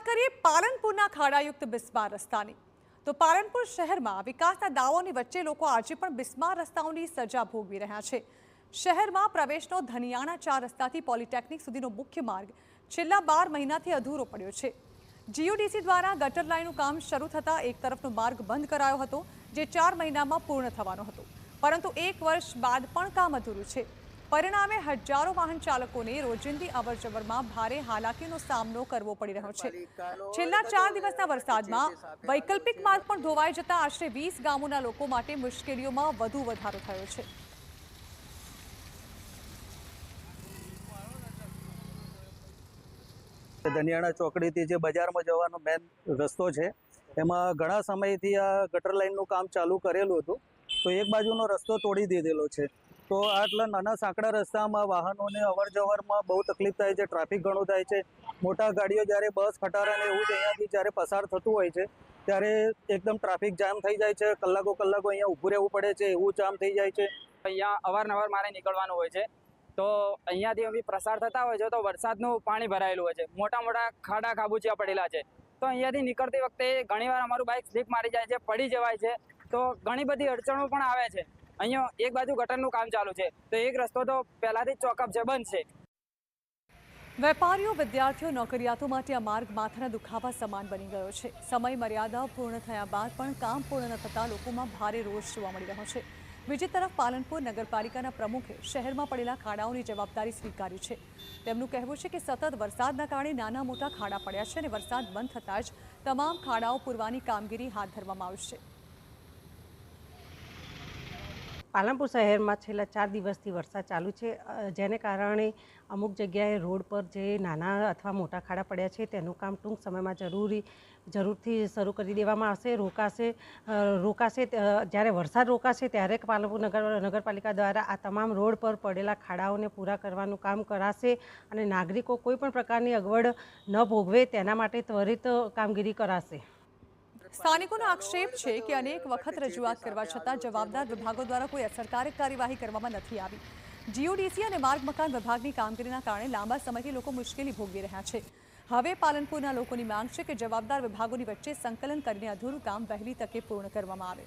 કરીએ પાલનપુરના ખાડાયુક્ત બિસ્માર રસ્તાની તો પાલનપુર શહેરમાં વિકાસના દાવોની વચ્ચે લોકો આજે પણ બિસ્માર રસ્તાઓની સજા ભોગવી રહ્યા છે। શહેરમાં પ્રવેશનો ધનિયાણા 4 રસ્તાથી પોલિટેકનિક સુધીનો મુખ્ય માર્ગ છેલ્લા 12 મહિનાથી અધૂરો પડ્યો છે। જીયુડીસી દ્વારા ગટર લાઇનનું કામ શરૂ થતાં એક તરફનો માર્ગ બંધ કરાયો હતો, જે 4 મહિનામાં પૂર્ણ થવાનો હતો, પરંતુ 1 વર્ષ બાદ પણ કામ અધૂરું છે। પરિણામે હજારો વાહન ચાલકોને રોજિંદી અવરજવરમાં ભારે હાલાકીનો સામનો કરવો પડી રહ્યો છે। છેલ્લા 4 દિવસના વરસાદમાં વૈકલ્પિક માર્ગ પણ ધોવાઈ જતા આશરે 20 ગામોના લોકો માટે મુશ્કેલીઓમાં વધુ વધારો થયો છે। ધનિયાણા ચોકડીથી જે બજારમાં જવાનો મેન રસ્તો છે, એમાં ઘણા સમયથી આ ગટર લાઇનનું કામ ચાલુ કરેલું હતું, તો એક બાજુનો રસ્તો તોડી દીધેલો છે। તો આટલા નાના સાંકડા રસ્તામાં વાહનોને અવર જવરમાં બહુ તકલીફ થાય છે, ટ્રાફિક ઘણું થાય છે। મોટા ગાડીઓ જ્યારે બસ ખટારા ને એવું જ અહીંયાથી જ્યારે પસાર થતું હોય છે, ત્યારે એકદમ ટ્રાફિક જામ થઈ જાય છે, કલાકો અહીંયા ઊભું રહેવું પડે છે, એવું જામ થઈ જાય છે। અહીંયા અવારનવાર મારે નીકળવાનું હોય છે, તો અહીંયાથી અમે પ્રસાર થતા હોય છે તો વરસાદનું પાણી ભરાયેલું હોય છે, મોટા મોટા ખાડા ખાબોચિયા પડેલા છે, તો અહીંયાથી નીકળતી વખતે ઘણીવાર અમારું બાઇક સ્લીપ મારી જાય છે, પડી જવાય છે, તો ઘણી બધી અડચણો પણ આવે છે। અહીંયા એક બાજુ ગટરનું કામ ચાલુ છે, તો એક રસ્તો તો પહેલાથી જ ચોકઅપ છે, બંધ છે। વેપારીઓ, વિદ્યાર્થીઓ, નોકરિયાતો માટે આ માર્ગ માથાના દુખાવા સમાન બની ગયો છે। સમય મર્યાદા પૂર્ણ થયા બાદ પણ કામ પૂર્ણ ન થતાં લોકોમાં ભારે રોષ જોવા મળી રહ્યો છે। બીજી તરફ પાલનપુર નગરપાલિકાના પ્રમુખે શહેરમાં પડેલા ખાડાઓની જવાબદારી સ્વીકારી છે। તેમનું કહેવું છે કે સતત વરસાદના કારણે નાના મોટા ખાડા પડ્યા છે અને વરસાદ બંધ થતાં જ તમામ ખાડાઓ પૂરવાની કામગીરી હાથ ધરવામાં આવશે। પાલનપુર શહેરમાં છેલ્લા 4 દિવસથી વરસાદ ચાલુ છે, જેને કારણે અમુક જગ્યાએ રોડ પર જે નાના અથવા મોટા ખાડા પડ્યા છે તેનું કામ ટૂંક સમયમાં જરૂરથી શરૂ કરી દેવામાં આવશે, રોકાશે। જ્યારે વરસાદ રોકાશે ત્યારે પાલનપુર નગરપાલિકા દ્વારા આ તમામ રોડ પર પડેલા ખાડાઓને પૂરા કરવાનું કામ કરાશે અને નાગરિકો કોઈ પણ પ્રકારની અગવડ ન ભોગવે તેના માટે ત્વરિત કામગીરી કરાશે। સ્થાનિકોનો આક્ષેપ છે કે અનેક વખત રજૂઆત કરવા છતાં જવાબદાર વિભાગો દ્વારા કોઈ અસરકારક કાર્યવાહી કરવામાં નથી આવી। જીયુડીસી અને માર્ગ મકાન વિભાગની કામગીરીના કારણે લાંબા સમયથી લોકો મુશ્કેલી ભોગવી રહ્યા છે। હવે પાલનપુરના લોકોની માંગ છે કે જવાબદાર વિભાગોની વચ્ચે સંકલન કરીને અધૂરું કામ વહેલી તકે પૂર્ણ કરવામાં આવે।